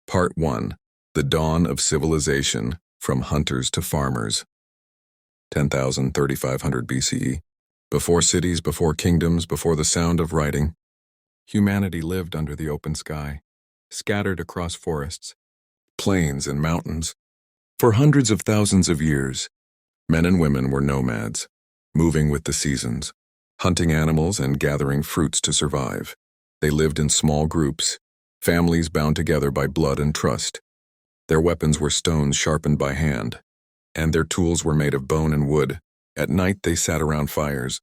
Part 1. The Dawn of Civilization, from Hunters to Farmers. 10,000–3,500 BCE. Before cities, before kingdoms, before the sound of writing, humanity lived under the open sky, scattered across forests, plains, and mountains. For hundreds of thousands of years, men and women were nomads, moving with the seasons, hunting animals and gathering fruits to survive. They lived in small groups, families bound together by blood and trust. Their weapons were stones sharpened by hand, and their tools were made of bone and wood. At night they sat around fires,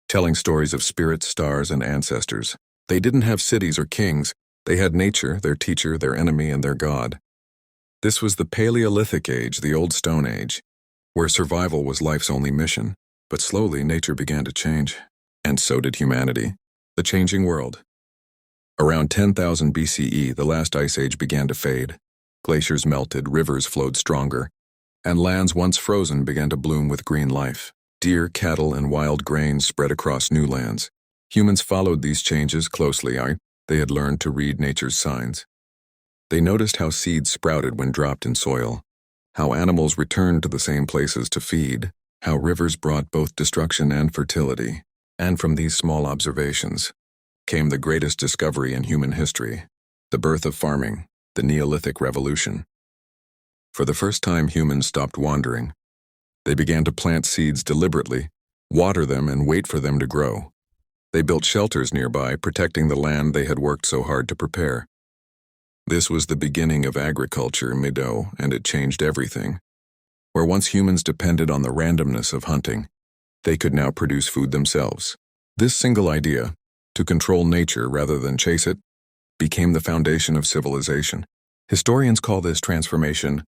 telling stories of spirits, stars, and ancestors. They didn't have cities or kings. They had nature, their teacher, their enemy, and their god. This was the Paleolithic Age, the Old Stone Age, where survival was life's only mission. But slowly nature began to change, and so did humanity. The changing world. Around 10,000 BCE, the last ice age began to fade. Glaciers melted, rivers flowed stronger, and lands once frozen began to bloom with green life. Deer, cattle, and wild grain spread across new lands. Humans followed these changes closely. They had learned to read nature's signs. They noticed how seeds sprouted when dropped in soil, how animals returned to the same places to feed, how rivers brought both destruction and fertility. And from these small observations came the greatest discovery in human history, the birth of farming, the Neolithic Revolution. For the first time, humans stopped wandering. They began to plant seeds deliberately, water them, and wait for them to grow. They built shelters nearby, protecting the land they had worked so hard to prepare. This was the beginning of agriculture, and it changed everything. Where once humans depended on the randomness of hunting, they could now produce food themselves. This single idea, to control nature rather than chase it, became the foundation of civilization. Historians call this transformation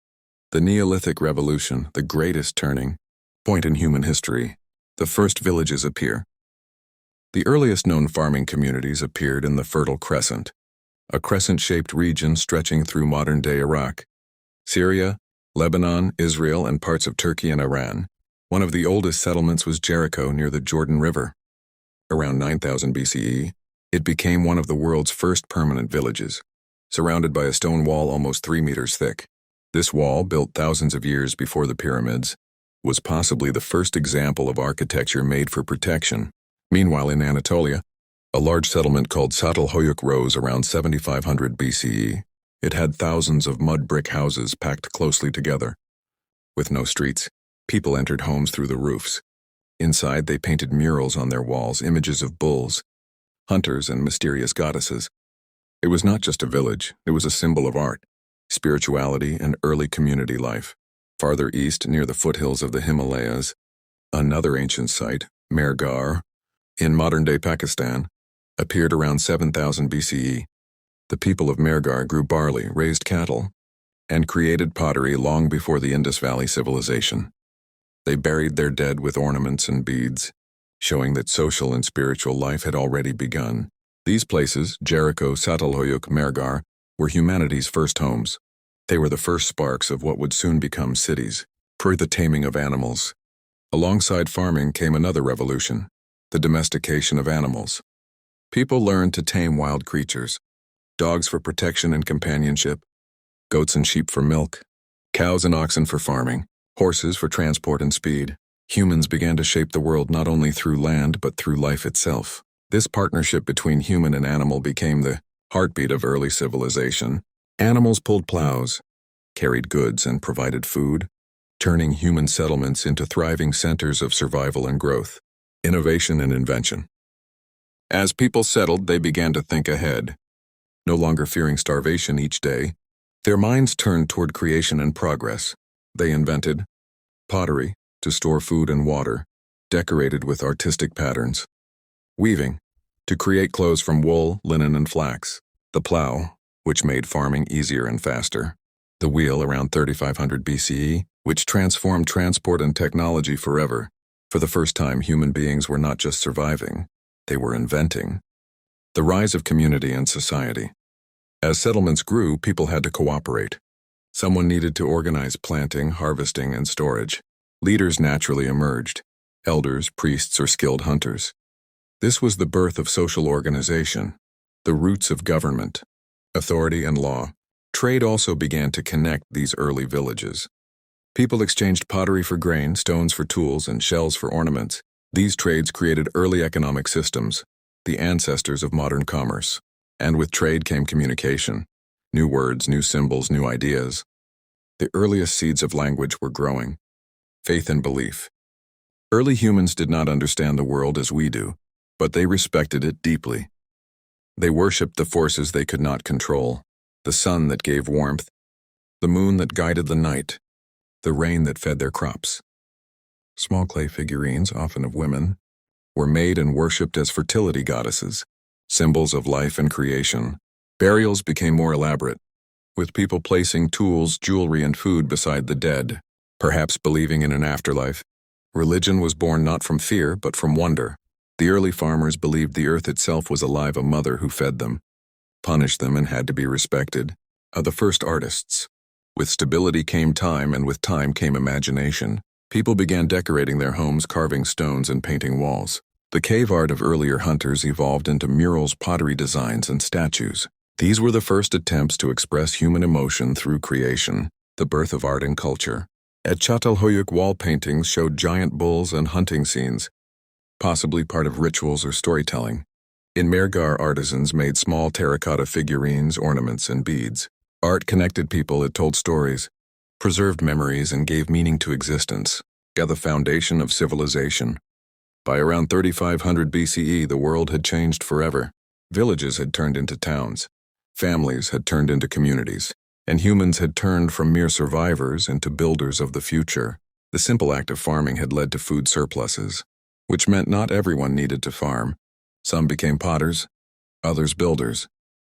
the Neolithic Revolution, the greatest turning point in human history. The first villages appear. The earliest known farming communities appeared in the Fertile Crescent, a crescent-shaped region stretching through modern-day Iraq, Syria, Lebanon, Israel, and parts of Turkey and Iran. One of the oldest settlements was Jericho near the Jordan River. Around 9000 BCE, it became one of the world's first permanent villages, surrounded by a stone wall almost 3 meters thick. This wall, built thousands of years before the pyramids, was possibly the first example of architecture made for protection. Meanwhile, in Anatolia, a large settlement called Çatalhöyük rose around 7500 BCE. It had thousands of mud brick houses packed closely together. With no streets, people entered homes through the roofs. Inside, they painted murals on their walls, images of bulls, hunters, and mysterious goddesses. It was not just a village, it was a symbol of art, spirituality, and early community life. Farther east, near the foothills of the Himalayas, another ancient site, Mehrgarh, in modern-day Pakistan, appeared around 7000 BCE. The people of Mehrgarh grew barley, raised cattle, and created pottery long before the Indus Valley Civilization. They buried their dead with ornaments and beads, showing that social and spiritual life had already begun. These places, Jericho, Çatalhöyük, Mehrgarh, were humanity's first homes. They were the first sparks of what would soon become cities. Per the taming of animals. Alongside farming came another revolution, the domestication of animals. People learned to tame wild creatures, dogs for protection and companionship, goats and sheep for milk, cows and oxen for farming, horses for transport and speed. Humans began to shape the world not only through land but through life itself. This partnership between human and animal became the heartbeat of early civilization. Animals pulled plows, carried goods, and provided food, turning human settlements into thriving centers of survival and growth, innovation and invention. As people settled, they began to think ahead. No longer fearing starvation each day, their minds turned toward creation and progress. They invented pottery to store food and water, decorated with artistic patterns, weaving to create clothes from wool, linen, and flax, the plow, which made farming easier and faster, the wheel around 3500 BCE, which transformed transport and technology forever. For the first time, human beings were not just surviving, they were inventing. The rise of community and society. As settlements grew, people had to cooperate. Someone needed to organize planting, harvesting, and storage. Leaders naturally emerged, elders, priests, or skilled hunters. This was the birth of social organization, the roots of government, authority, and law. Trade also began to connect these early villages. People exchanged pottery for grain, stones for tools, and shells for ornaments. These trades created early economic systems, the ancestors of modern commerce. And with trade came communication. New words, new symbols, new ideas. The earliest seeds of language were growing. Faith and belief. Early humans did not understand the world as we do, but they respected it deeply. They worshipped the forces they could not control, the sun that gave warmth, the moon that guided the night, the rain that fed their crops. Small clay figurines, often of women, were made and worshipped as fertility goddesses, symbols of life and creation. Burials became more elaborate, with people placing tools, jewelry, and food beside the dead, perhaps believing in an afterlife. Religion was born not from fear, but from wonder. The early farmers believed the earth itself was alive, a mother who fed them, punished them, and had to be respected. The first artists. With stability came time, and with time came imagination. People began decorating their homes, carving stones, and painting walls. The cave art of earlier hunters evolved into murals, pottery designs, and statues. These were the first attempts to express human emotion through creation, the birth of art and culture. At Çatalhöyük, wall paintings showed giant bulls and hunting scenes, possibly part of rituals or storytelling. In Mehrgar, artisans made small terracotta figurines, ornaments, and beads. Art connected people, it told stories, preserved memories, and gave meaning to existence. The foundation of civilization. By around 3500 BCE, the world had changed forever. Villages had turned into towns. Families had turned into communities. And humans had turned from mere survivors into builders of the future. The simple act of farming had led to food surpluses, which meant not everyone needed to farm. Some became potters, others builders,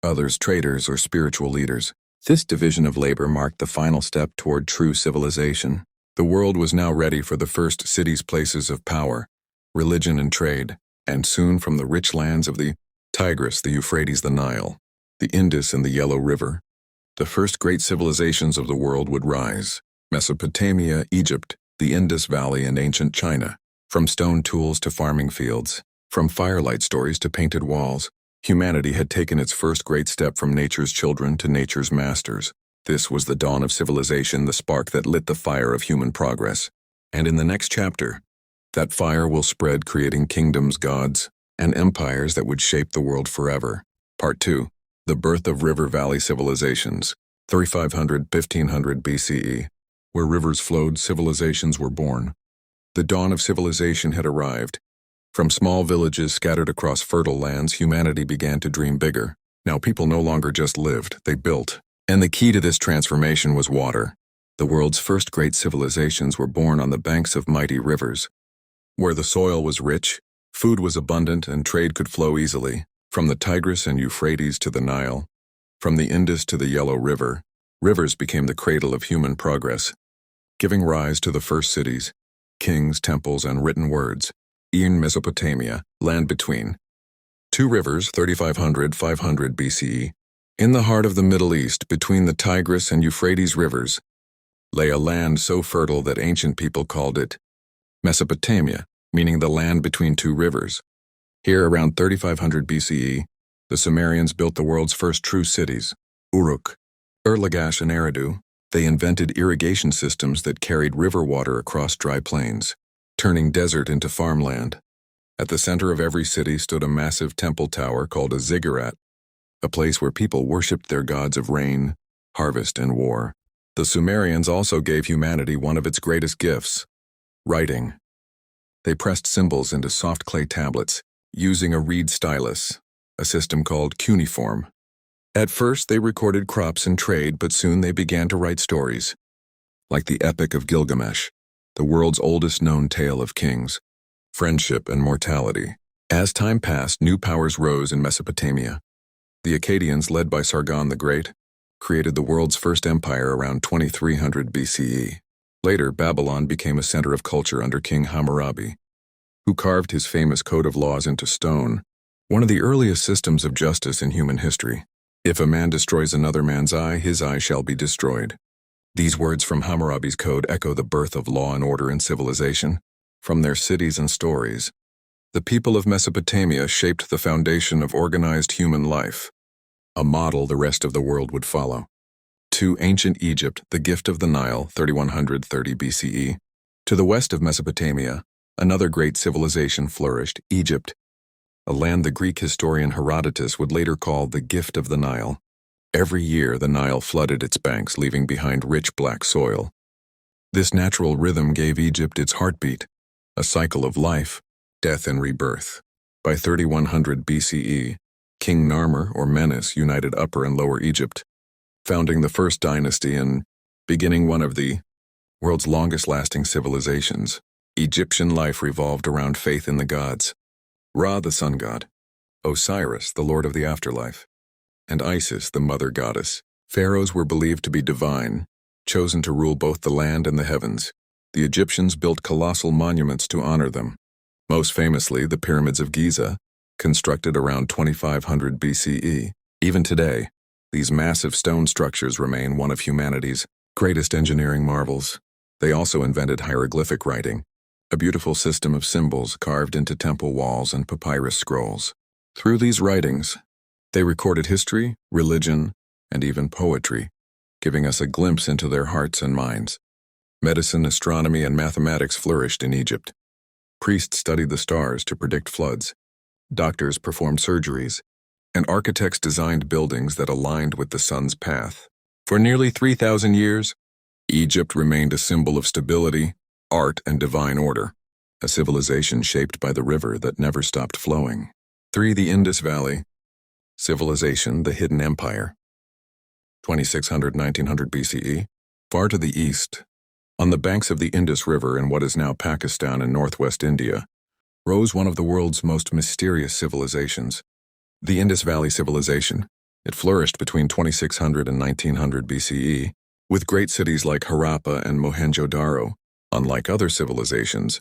others traders or spiritual leaders. This division of labor marked the final step toward true civilization. The world was now ready for the first cities, places of power, religion, and trade, and soon from the rich lands of the Tigris, the Euphrates, the Nile, the Indus, and the Yellow River, the first great civilizations of the world would rise. Mesopotamia, Egypt, the Indus Valley, and ancient China. From stone tools to farming fields, from firelight stories to painted walls, humanity had taken its first great step from nature's children to nature's masters. This was the dawn of civilization, the spark that lit the fire of human progress. And in the next chapter, that fire will spread, creating kingdoms, gods, and empires that would shape the world forever. Part 2. The birth of river valley civilizations, 3500–1500 BCE. Where rivers flowed, civilizations were born. The dawn of civilization had arrived. From small villages scattered across fertile lands, humanity began to dream bigger. Now people no longer just lived, they built. And the key to this transformation was water. The world's first great civilizations were born on the banks of mighty rivers. Where the soil was rich, food was abundant, and trade could flow easily. From the Tigris and Euphrates to the Nile, from the Indus to the Yellow River, rivers became the cradle of human progress, giving rise to the first cities, kings, temples, and written words. In Mesopotamia, land between two rivers, 3500–500 BCE, in the heart of the Middle East, between the Tigris and Euphrates rivers, lay a land so fertile that ancient people called it Mesopotamia, meaning the land between two rivers. Here, around 3500 BCE, the Sumerians built the world's first true cities, Uruk, Lagash, and Eridu. They invented irrigation systems that carried river water across dry plains, turning desert into farmland. At the center of every city stood a massive temple tower called a ziggurat, a place where people worshipped their gods of rain, harvest, and war. The Sumerians also gave humanity one of its greatest gifts, writing. They pressed symbols into soft clay tablets, using a reed stylus, a system called cuneiform. At first, they recorded crops and trade, but soon they began to write stories, like the Epic of Gilgamesh, the world's oldest known tale of kings, friendship, and mortality. As time passed, new powers rose in Mesopotamia. The Akkadians, led by Sargon the Great, created the world's first empire around 2300 BCE. Later, Babylon became a center of culture under King Hammurabi, who carved his famous code of laws into stone, one of the earliest systems of justice in human history. If a man destroys another man's eye, his eye shall be destroyed. These words from Hammurabi's code echo the birth of law and order in civilization. From their cities and stories, the people of Mesopotamia shaped the foundation of organized human life, a model the rest of the world would follow. 2. Ancient Egypt, the gift of the Nile, 3130 BCE. To the west of Mesopotamia, another great civilization flourished, Egypt, a land the Greek historian Herodotus would later call the gift of the Nile. Every year, the Nile flooded its banks, leaving behind rich black soil. This natural rhythm gave Egypt its heartbeat, a cycle of life, death, and rebirth. By 3100 BCE, King Narmer or Menes united Upper and Lower Egypt, founding the first dynasty and beginning one of the world's longest-lasting civilizations. Egyptian life revolved around faith in the gods. Ra, the sun god, Osiris, the lord of the afterlife, and Isis, the mother goddess. Pharaohs were believed to be divine, chosen to rule both the land and the heavens. The Egyptians built colossal monuments to honor them. Most famously, the pyramids of Giza, constructed around 2500 BCE. Even today, these massive stone structures remain one of humanity's greatest engineering marvels. They also invented hieroglyphic writing, a beautiful system of symbols carved into temple walls and papyrus scrolls. Through these writings, they recorded history, religion, and even poetry, giving us a glimpse into their hearts and minds. Medicine, astronomy, and mathematics flourished in Egypt. Priests studied the stars to predict floods. Doctors performed surgeries, and architects designed buildings that aligned with the sun's path. For nearly 3,000 years, Egypt remained a symbol of stability, art, and divine order, a civilization shaped by the river that never stopped flowing. 3. The Indus Valley Civilization, the Hidden Empire. 2600–1900 BCE. Far to the east, on the banks of the Indus River in what is now Pakistan and northwest India, rose one of the world's most mysterious civilizations, the Indus Valley Civilization. It flourished between 2600 and 1900 BCE, with great cities like Harappa and Mohenjo-Daro. Unlike other civilizations,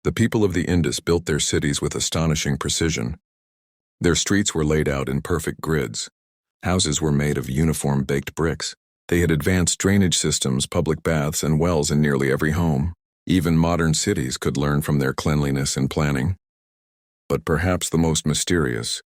the people of the Indus built their cities with astonishing precision. Their streets were laid out in perfect grids. Houses were made of uniform baked bricks. They had advanced drainage systems, public baths, and wells in nearly every home. Even modern cities could learn from their cleanliness and planning. But perhaps the most mysterious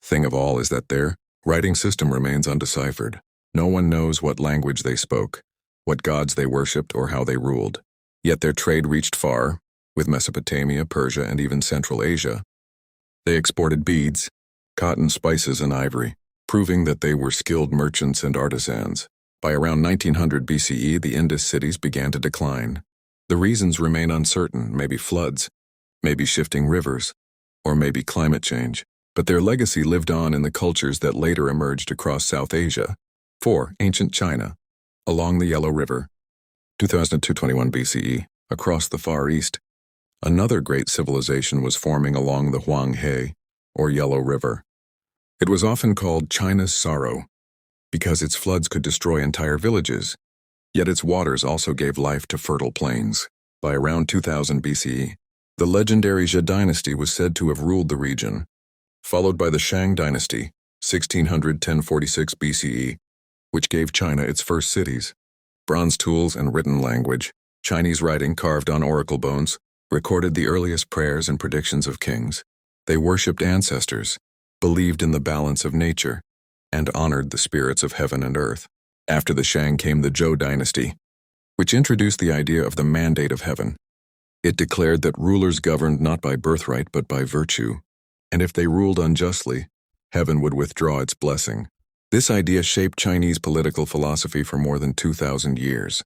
thing of all is that their writing system remains undeciphered. No one knows what language they spoke, what gods they worshipped, or how they ruled. Yet their trade reached far, with Mesopotamia, Persia, and even Central Asia. They exported beads, cotton, spices, and ivory, proving that they were skilled merchants and artisans. By around 1900 BCE, the Indus cities began to decline. The reasons remain uncertain, maybe floods, maybe shifting rivers, or maybe climate change. But their legacy lived on in the cultures that later emerged across South Asia. 4. Ancient China, along the Yellow River. 2221 BCE, across the Far East, another great civilization was forming along the Huanghe, or Yellow River. It was often called China's Sorrow, because its floods could destroy entire villages, yet its waters also gave life to fertile plains. By around 2000 BCE, the legendary Zhou dynasty was said to have ruled the region, followed by the Shang dynasty, 1600–1046 BCE, which gave China its first cities. Bronze tools and written language, Chinese writing carved on oracle bones, recorded the earliest prayers and predictions of kings. They worshipped ancestors, believed in the balance of nature, and honored the spirits of heaven and earth. After the Shang came the Zhou dynasty, which introduced the idea of the mandate of heaven. It declared that rulers governed not by birthright but by virtue, and if they ruled unjustly, heaven would withdraw its blessing. This idea shaped Chinese political philosophy for more than 2,000 years.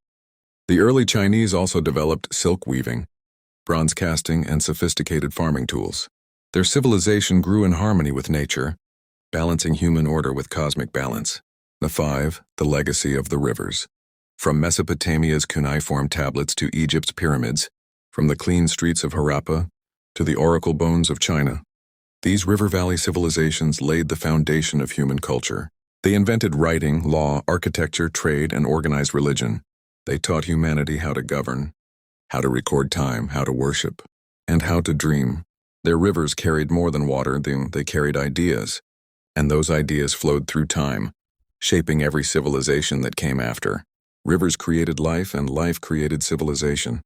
The early Chinese also developed silk weaving, bronze casting, and sophisticated farming tools. Their civilization grew in harmony with nature, balancing human order with cosmic balance. 5. The legacy of the rivers. From Mesopotamia's cuneiform tablets to Egypt's pyramids, from the clean streets of Harappa to the oracle bones of China, these river valley civilizations laid the foundation of human culture. They invented writing, law, architecture, trade, and organized religion. They taught humanity how to govern, how to record time, how to worship, and how to dream. Their rivers carried more than water, they carried ideas, and those ideas flowed through time, shaping every civilization that came after. Rivers created life, and life created civilization.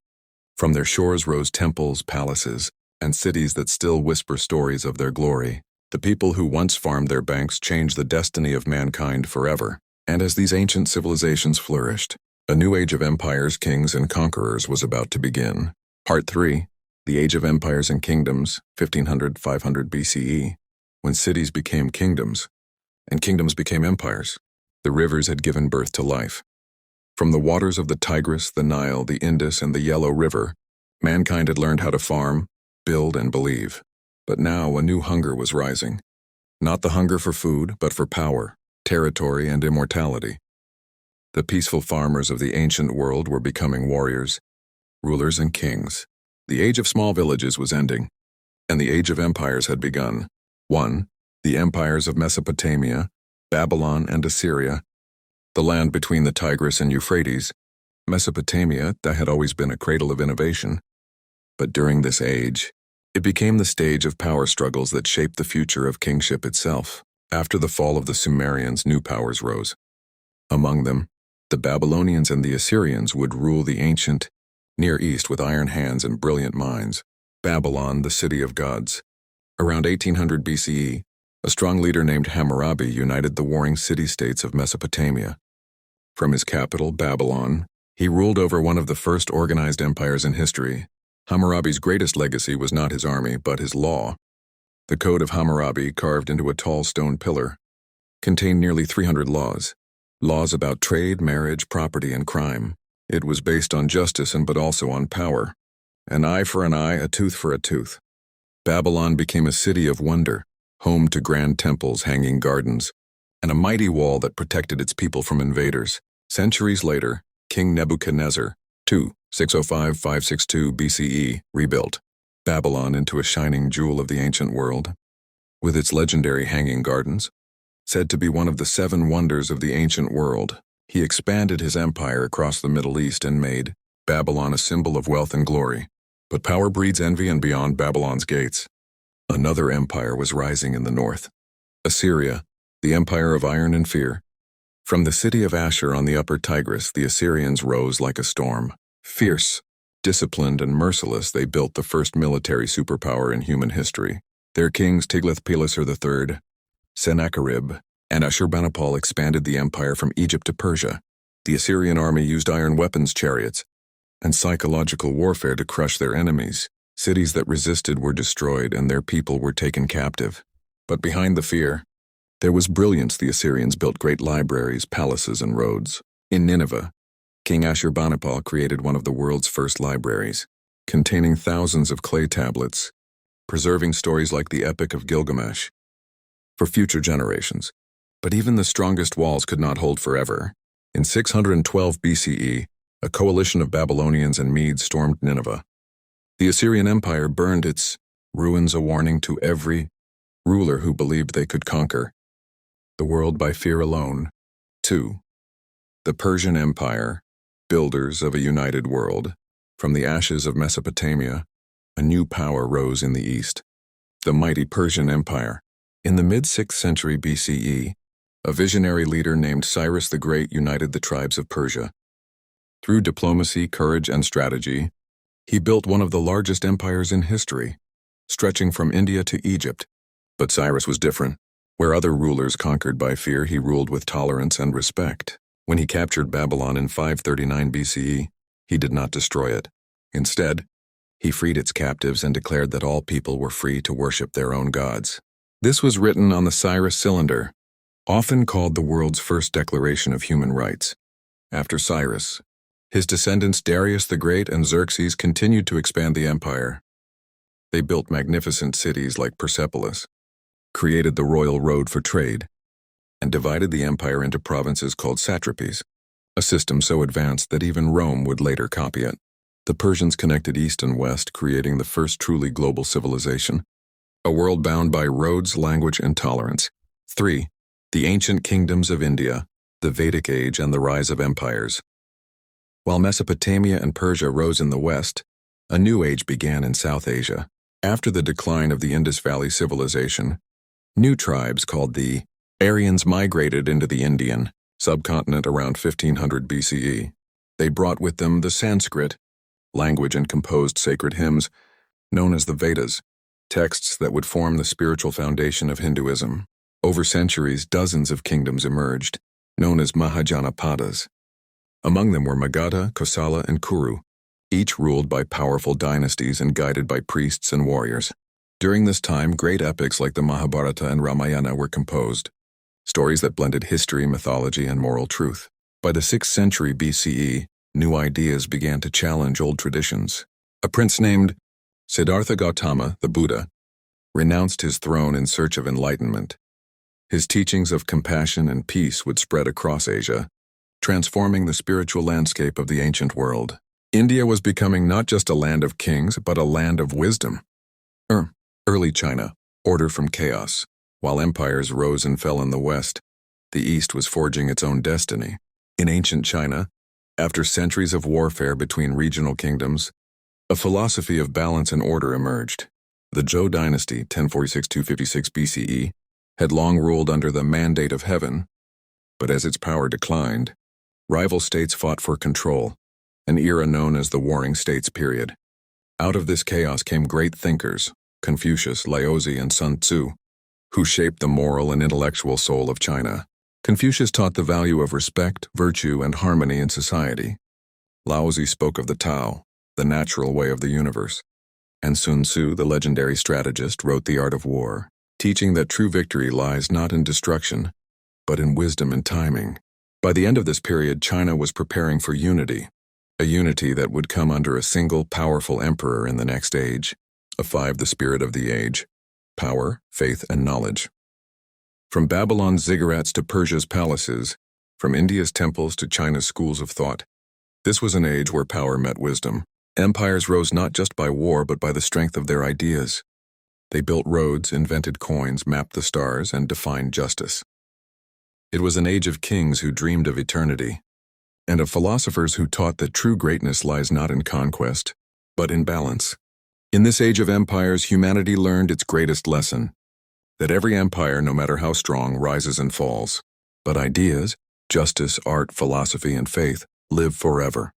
From their shores rose temples, palaces, and cities that still whisper stories of their glory. The people who once farmed their banks changed the destiny of mankind forever. And as these ancient civilizations flourished, a new age of empires, kings, and conquerors was about to begin. Part 3, the Age of Empires and Kingdoms, 1500–500 BCE, when cities became kingdoms, and kingdoms became empires. The rivers had given birth to life. From the waters of the Tigris, the Nile, the Indus, and the Yellow River, mankind had learned how to farm, build, and believe. But now a new hunger was rising. Not the hunger for food, but for power, territory, and immortality. The peaceful farmers of the ancient world were becoming warriors, rulers, and kings. The age of small villages was ending, and the age of empires had begun. 1. The empires of Mesopotamia, Babylon, and Assyria, the land between the Tigris and Euphrates. Mesopotamia, that had always been a cradle of innovation. But during this age, it became the stage of power struggles that shaped the future of kingship itself. After the fall of the Sumerians, new powers rose. Among them, the Babylonians and the Assyrians would rule the ancient Near East with iron hands and brilliant minds. Babylon, the city of gods. Around 1800 BCE, a strong leader named Hammurabi united the warring city-states of Mesopotamia. From his capital, Babylon, he ruled over one of the first organized empires in history. Hammurabi's greatest legacy was not his army, but his law. The Code of Hammurabi, carved into a tall stone pillar, contained nearly 300 laws. Laws about trade, marriage, property, and crime. It was based on justice but also on power. An eye for an eye, a tooth for a tooth. Babylon became a city of wonder, home to grand temples, hanging gardens, and a mighty wall that protected its people from invaders. Centuries later, King Nebuchadnezzar, 605–562 BCE, rebuilt Babylon into a shining jewel of the ancient world. With its legendary hanging gardens, said to be one of the 7 wonders of the ancient world, he expanded his empire across the Middle East and made Babylon a symbol of wealth and glory. But power breeds envy, and beyond Babylon's gates, another empire was rising in the north. Assyria, the empire of iron and fear. From the city of Ashur on the upper Tigris, the Assyrians rose like a storm. Fierce, disciplined, and merciless, they built the first military superpower in human history. Their kings Tiglath-Pileser III, Sennacherib, and Ashurbanipal expanded the empire from Egypt to Persia. The Assyrian army used iron weapons, chariots, and psychological warfare to crush their enemies. Cities that resisted were destroyed, and their people were taken captive. But behind the fear, there was brilliance. The Assyrians built great libraries, palaces, and roads. In Nineveh, King Ashurbanipal created one of the world's first libraries, containing thousands of clay tablets, preserving stories like the Epic of Gilgamesh for future generations. But even the strongest walls could not hold forever. In 612 BCE, a coalition of Babylonians and Medes stormed Nineveh. The Assyrian Empire burned its ruins, a warning to every ruler who believed they could conquer the world by fear alone. 2. The Persian Empire, builders of a united world. From the ashes of Mesopotamia, a new power rose in the east, the mighty Persian Empire. In the mid-6th century BCE, a visionary leader named Cyrus the Great united the tribes of Persia. Through diplomacy, courage, and strategy, he built one of the largest empires in history, stretching from India to Egypt. But Cyrus was different. Where other rulers conquered by fear, he ruled with tolerance and respect. When he captured Babylon in 539 BCE, he did not destroy it. Instead, he freed its captives and declared that all people were free to worship their own gods. This was written on the Cyrus Cylinder, often called the world's first declaration of human rights. After Cyrus, his descendants Darius the Great and Xerxes continued to expand the empire. They built magnificent cities like Persepolis, created the royal road for trade, and divided the empire into provinces called satrapies, a system so advanced that even Rome would later copy it. The Persians connected east and west, creating the first truly global civilization, a world bound by roads, language, and tolerance. 3. The ancient kingdoms of India, the Vedic Age, and the rise of empires. While Mesopotamia and Persia rose in the west, a new age began in South Asia. After the decline of the Indus Valley Civilization, new tribes called the Aryans migrated into the Indian subcontinent around 1500 BCE. They brought with them the Sanskrit language and composed sacred hymns known as the Vedas, texts that would form the spiritual foundation of Hinduism. Over centuries, dozens of kingdoms emerged, known as Mahajanapadas. Among them were Magadha, Kosala, and Kuru, each ruled by powerful dynasties and guided by priests and warriors. During this time, great epics like the Mahabharata and Ramayana were composed, stories that blended history, mythology, and moral truth. By the 6th century BCE, new ideas began to challenge old traditions. A prince named Siddhartha Gautama, the Buddha, renounced his throne in search of enlightenment. His teachings of compassion and peace would spread across Asia, transforming the spiritual landscape of the ancient world. India was becoming not just a land of kings, but a land of wisdom. Early China, order from chaos. While empires rose and fell in the West, the East was forging its own destiny. In ancient China, after centuries of warfare between regional kingdoms, a philosophy of balance and order emerged. The Zhou dynasty, 1046–256 BCE, had long ruled under the mandate of heaven, but as its power declined, rival states fought for control, an era known as the Warring States period. Out of this chaos came great thinkers, Confucius, Laozi, and Sun Tzu, who shaped the moral and intellectual soul of China. Confucius taught the value of respect, virtue, and harmony in society. Laozi spoke of the Tao, the natural way of the universe, and Sun Tzu, the legendary strategist, wrote The Art of War, teaching that true victory lies not in destruction, but in wisdom and timing. By the end of this period, China was preparing for unity, a unity that would come under a single powerful emperor in the next age. The spirit of the age: power, faith, and knowledge. From Babylon's ziggurats to Persia's palaces, from India's temples to China's schools of thought, this was an age where power met wisdom. Empires rose not just by war but by the strength of their ideas. They built roads, invented coins, mapped the stars, and defined justice. It was an age of kings who dreamed of eternity, and of philosophers who taught that true greatness lies not in conquest, but in balance. In this age of empires, humanity learned its greatest lesson: that every empire, no matter how strong, rises and falls. But ideas, justice, art, philosophy, and faith live forever.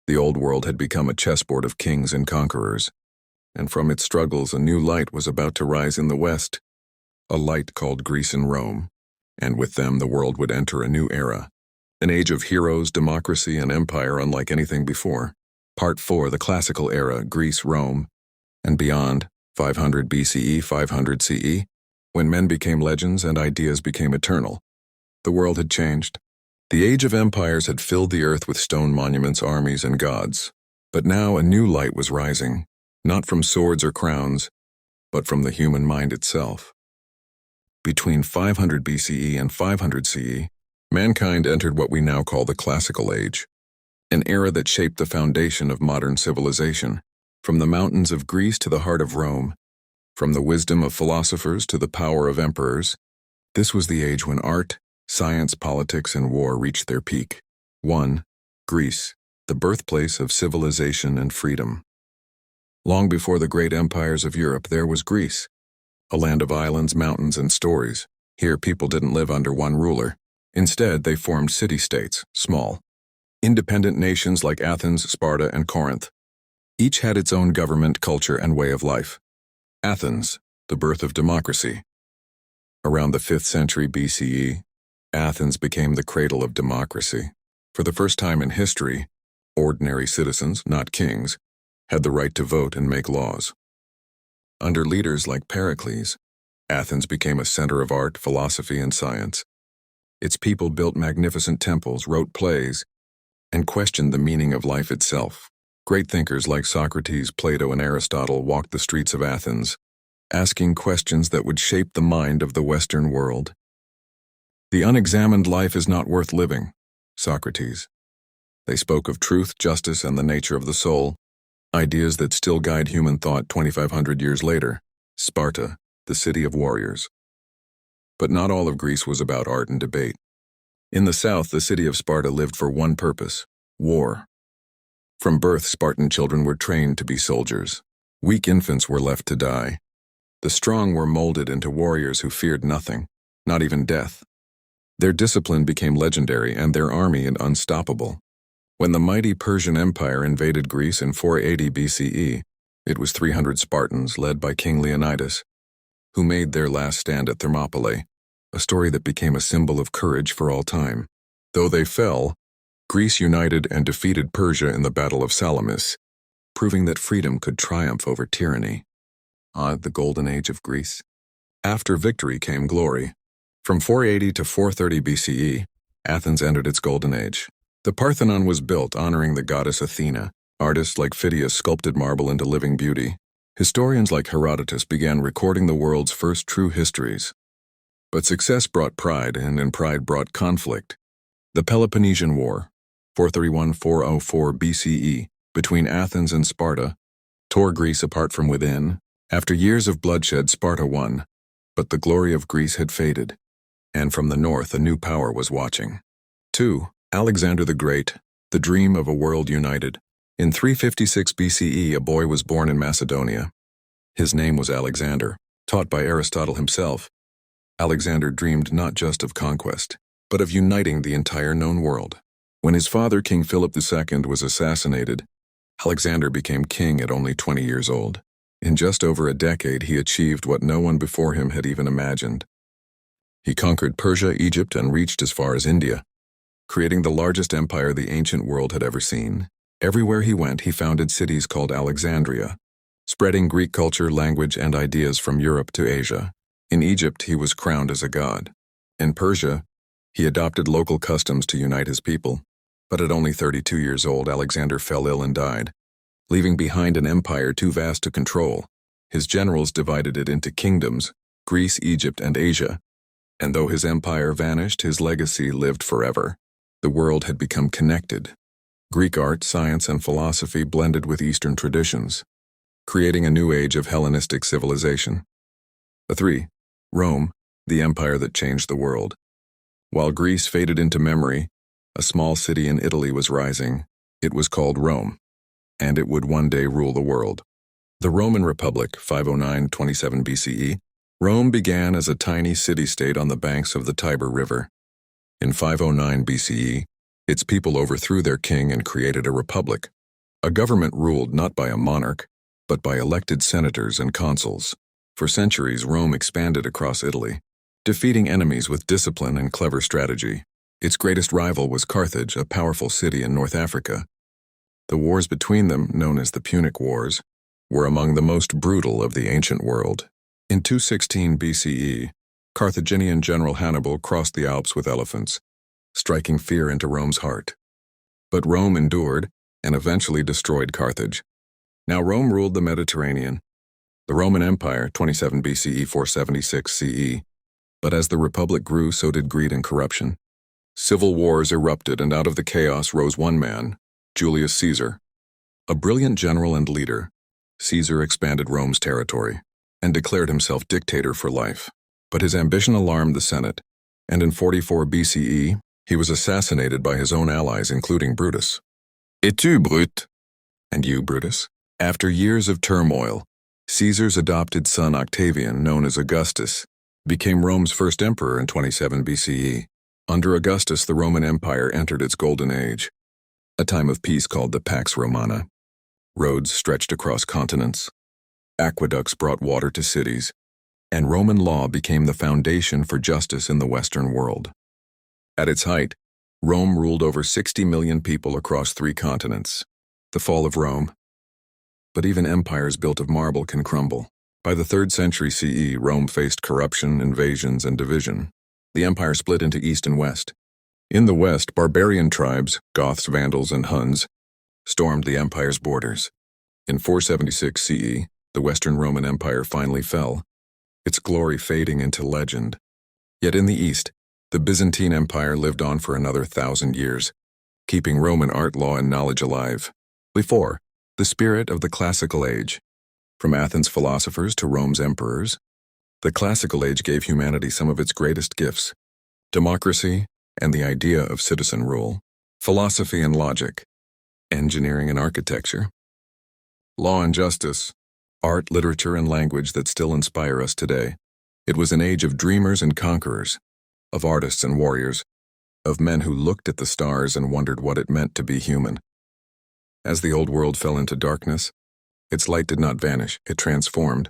The old world had become a chessboard of kings and conquerors, and from its struggles a new light was about to rise in the West, a light called Greece and Rome, and with them the world would enter a new era, an age of heroes, democracy, and empire unlike anything before. Part 4, the classical era, Greece, Rome, and beyond, 500 BCE, 500 CE, when men became legends and ideas became eternal. The world had changed. The age of empires had filled the earth with stone monuments, armies, and gods. But now a new light was rising, not from swords or crowns, but from the human mind itself. Between 500 BCE and 500 CE, mankind entered what we now call the Classical Age, an era that shaped the foundation of modern civilization, from the mountains of Greece to the heart of Rome, from the wisdom of philosophers to the power of emperors. This was the age when art, science, politics, and war reached their peak. 1. Greece, the birthplace of civilization and freedom. Long before the great empires of Europe, there was Greece, a land of islands, mountains, and stories. Here, people didn't live under one ruler. Instead, they formed city-states, small, independent nations like Athens, Sparta, and Corinth. Each had its own government, culture, and way of life. Athens, the birth of democracy. Around the 5th century BCE, Athens became the cradle of democracy. For the first time in history, ordinary citizens, not kings, had the right to vote and make laws. Under leaders like Pericles, Athens became a center of art, philosophy, and science. Its people built magnificent temples, wrote plays, and questioned the meaning of life itself. Great thinkers like Socrates, Plato, and Aristotle walked the streets of Athens, asking questions that would shape the mind of the Western world. The unexamined life is not worth living, Socrates. They spoke of truth, justice, and the nature of the soul, ideas that still guide human thought 2,500 years later. Sparta, the city of warriors. But not all of Greece was about art and debate. In the south, the city of Sparta lived for one purpose: war. From birth, Spartan children were trained to be soldiers. Weak infants were left to die. The strong were molded into warriors who feared nothing, not even death. Their discipline became legendary and their army unstoppable. When the mighty Persian Empire invaded Greece in 480 BCE, it was 300 Spartans led by King Leonidas, who made their last stand at Thermopylae. a story that became a symbol of courage for all time. Though they fell, Greece united and defeated Persia in the Battle of Salamis, proving that freedom could triumph over tyranny. The golden age of Greece. After victory came glory. From 480 to 430 BCE, Athens entered its golden age. The Parthenon was built honoring the goddess Athena. Artists like Phidias sculpted marble into living beauty. Historians like Herodotus began recording the world's first true histories. But success brought pride, and pride brought conflict. The Peloponnesian War, 431–404 BCE, between Athens and Sparta, tore Greece apart from within. After years of bloodshed, Sparta won, but the glory of Greece had faded, and from the north a new power was watching. 2. Alexander the Great, the dream of a world united. In 356 BCE, a boy was born in Macedonia. His name was Alexander, taught by Aristotle himself. Alexander dreamed not just of conquest, but of uniting the entire known world. When his father, King Philip II, was assassinated, Alexander became king at only 20 years old. In just over a decade, he achieved what no one before him had even imagined. He conquered Persia, Egypt, and reached as far as India, creating the largest empire the ancient world had ever seen. Everywhere he went, he founded cities called Alexandria, spreading Greek culture, language, and ideas from Europe to Asia. In Egypt, he was crowned as a god. In Persia, he adopted local customs to unite his people. But at only 32 years old, Alexander fell ill and died, leaving behind an empire too vast to control. His generals divided it into kingdoms, Greece, Egypt, and Asia. And though his empire vanished, his legacy lived forever. The world had become connected. Greek art, science, and philosophy blended with Eastern traditions, creating a new age of Hellenistic civilization. 3. Rome, the empire that changed the world. While Greece faded into memory, a small city in Italy was rising. It was called Rome, and it would one day rule the world. The Roman Republic, 509–27 BCE, Rome began as a tiny city-state on the banks of the Tiber River. In 509 BCE, its people overthrew their king and created a republic, a government ruled not by a monarch, but by elected senators and consuls. For centuries, Rome expanded across Italy, defeating enemies with discipline and clever strategy. Its greatest rival was Carthage, a powerful city in North Africa. The wars between them, known as the Punic Wars, were among the most brutal of the ancient world. In 216 BCE, Carthaginian general Hannibal crossed the Alps with elephants, striking fear into Rome's heart. But Rome endured and eventually destroyed Carthage. Now Rome ruled the Mediterranean. The Roman Empire, 27 BCE, 476 CE. But as the Republic grew, so did greed and corruption. Civil wars erupted, and out of the chaos rose one man, Julius Caesar. A brilliant general and leader, Caesar expanded Rome's territory and declared himself dictator for life. But his ambition alarmed the Senate, and in 44 BCE, he was assassinated by his own allies, including Brutus. Et tu, Brut? And you, Brutus? After years of turmoil, Caesar's adopted son Octavian, known as Augustus, became Rome's first emperor in 27 BCE. Under Augustus, the Roman Empire entered its golden age, a time of peace called the Pax Romana. Roads stretched across continents, aqueducts brought water to cities, and Roman law became the foundation for justice in the Western world. At its height, Rome ruled over 60 million people across 3 continents. The fall of Rome. But even empires built of marble can crumble. By the 3rd century CE, Rome faced corruption, invasions, and division. The empire split into East and West. In the West, barbarian tribes, Goths, Vandals, and Huns, stormed the empire's borders. In 476 CE, the Western Roman Empire finally fell, its glory fading into legend. Yet in the East, the Byzantine Empire lived on for another 1,000 years, keeping Roman art, law, and knowledge alive. 4. The spirit of the classical age. From Athens' philosophers to Rome's emperors, the classical age gave humanity some of its greatest gifts: democracy and the idea of citizen rule, philosophy and logic, engineering and architecture, law and justice, art, literature, and language that still inspire us today. It was an age of dreamers and conquerors, of artists and warriors, of men who looked at the stars and wondered what it meant to be human. As the old world fell into darkness, its light did not vanish, it transformed.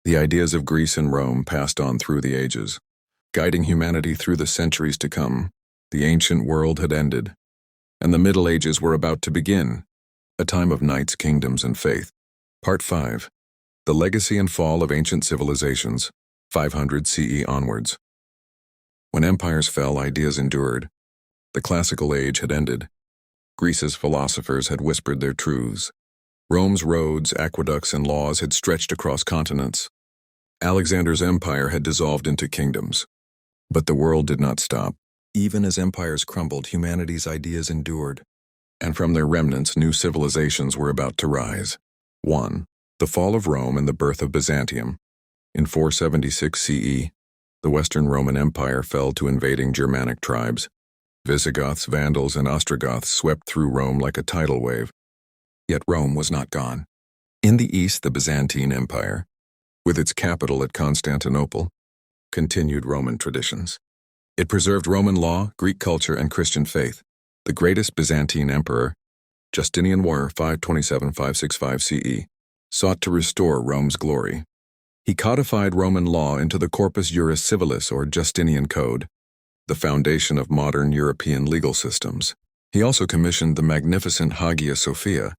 The ideas of Greece and Rome passed on through the ages. guiding humanity through the centuries to come. The ancient world had ended, and the Middle Ages were about to begin, a time of knights, kingdoms, and faith. Part 5. The Legacy and Fall of Ancient Civilizations, 500 CE onwards. When empires fell, ideas endured. The classical age had ended. Greece's philosophers had whispered their truths. Rome's roads, aqueducts, and laws had stretched across continents. Alexander's empire had dissolved into kingdoms. But the world did not stop. Even as empires crumbled, humanity's ideas endured, and from their remnants new civilizations were about to rise. 1. The fall of Rome and the birth of Byzantium. In 476 CE, the Western Roman Empire fell to invading Germanic tribes. Visigoths, Vandals, and Ostrogoths swept through Rome like a tidal wave. Yet Rome was not gone. In the east, the Byzantine Empire, with its capital at Constantinople, continued Roman traditions. It preserved Roman law, Greek culture, and Christian faith. The greatest Byzantine emperor, Justinian War 527-565 CE, sought to restore Rome's glory. He codified Roman law into the Corpus Juris Civilis, or Justinian Code, the foundation of modern European legal systems. He also commissioned the magnificent Hagia Sophia,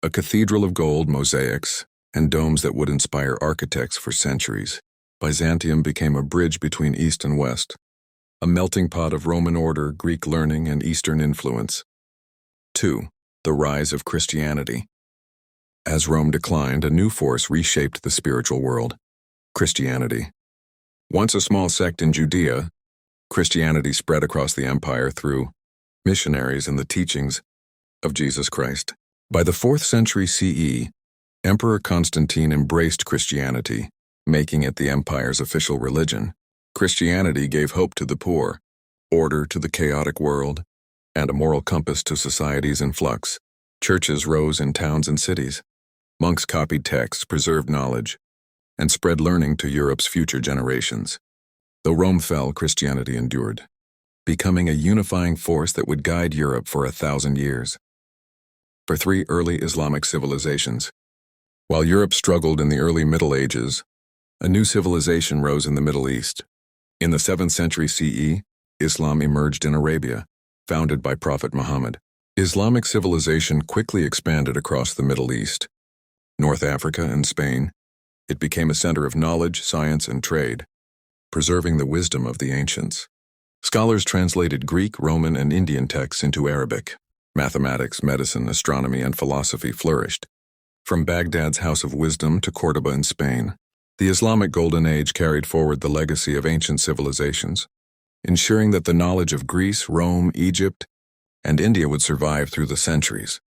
a cathedral of gold, mosaics, and domes that would inspire architects for centuries. Byzantium became a bridge between East and West, a melting pot of Roman order, Greek learning, and Eastern influence. 2. The rise of Christianity. As Rome declined, a new force reshaped the spiritual world: Christianity. Once a small sect in Judea, Christianity spread across the empire through missionaries and the teachings of Jesus Christ. By the 4th century CE, Emperor Constantine embraced Christianity, making it the empire's official religion. Christianity gave hope to the poor, order to the chaotic world, and a moral compass to societies in flux. Churches rose in towns and cities. Monks copied texts, preserved knowledge, and spread learning to Europe's future generations. Though Rome fell, Christianity endured, becoming a unifying force that would guide Europe for 1,000 years. For 3 early Islamic civilizations. While Europe struggled in the early Middle Ages, a new civilization rose in the Middle East. In the 7th century CE, Islam emerged in Arabia, founded by Prophet Muhammad. Islamic civilization quickly expanded across the Middle East, North Africa, and Spain. It became a center of knowledge, science, and trade, preserving the wisdom of the ancients. Scholars translated Greek, Roman, and Indian texts into Arabic. Mathematics, medicine, astronomy, and philosophy flourished. From Baghdad's House of Wisdom to Córdoba in Spain, the Islamic Golden Age carried forward the legacy of ancient civilizations, ensuring that the knowledge of Greece, Rome, Egypt, and India would survive through the centuries.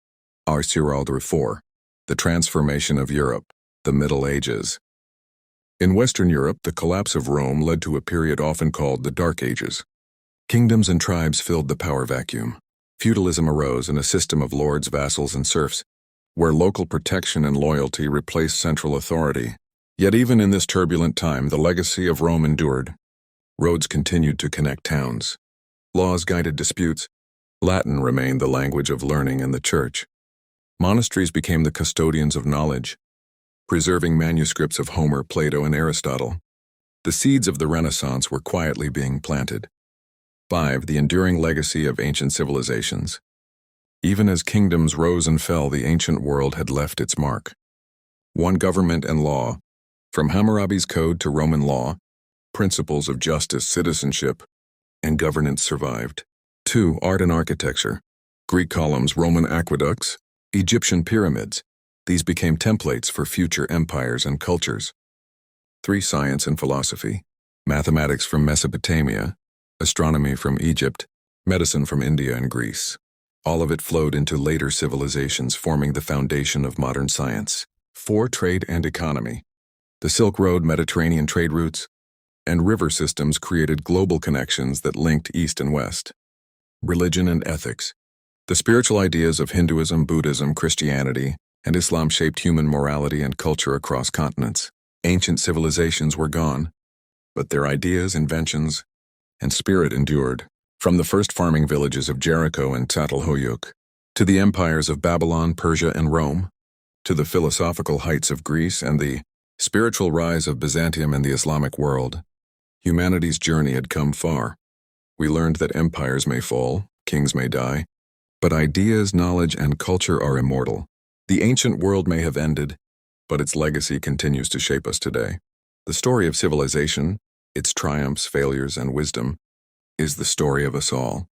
R. 4. The Transformation of Europe, the Middle Ages. In Western Europe, the collapse of Rome led to a period often called the Dark Ages. Kingdoms and tribes filled the power vacuum. Feudalism arose in a system of lords, vassals, and serfs, where local protection and loyalty replaced central authority. Yet even in this turbulent time, the legacy of Rome endured. Roads continued to connect towns. Laws guided disputes. Latin remained the language of learning in the church. Monasteries became the custodians of knowledge, preserving manuscripts of Homer, Plato, and Aristotle. The seeds of the Renaissance were quietly being planted. 5. The enduring legacy of ancient civilizations. Even as kingdoms rose and fell, the ancient world had left its mark. 1. Government and law. From Hammurabi's Code to Roman law, principles of justice, citizenship, and governance survived. 2. Art and architecture. Greek columns, Roman aqueducts, Egyptian pyramids. These became templates for future empires and cultures. 3. Science and philosophy. Mathematics from Mesopotamia, astronomy from Egypt, medicine from India and Greece. All of it flowed into later civilizations, forming the foundation of modern science. 4. Trade and economy. The Silk Road, Mediterranean trade routes, and river systems created global connections that linked East and West. Religion and ethics. The spiritual ideas of Hinduism, Buddhism, Christianity, and Islam shaped human morality and culture across continents. Ancient civilizations were gone, but their ideas, inventions, and spirit endured. From the first farming villages of Jericho and Çatalhöyük, to the empires of Babylon, Persia, and Rome, to the philosophical heights of Greece and the spiritual rise of Byzantium and the Islamic world, Humanity's journey had come far. We learned that empires may fall, kings may die, but ideas, knowledge, and culture are immortal. The ancient world may have ended, but its legacy continues to shape us today. The story of civilization, its triumphs, failures, and wisdom, is the story of us all.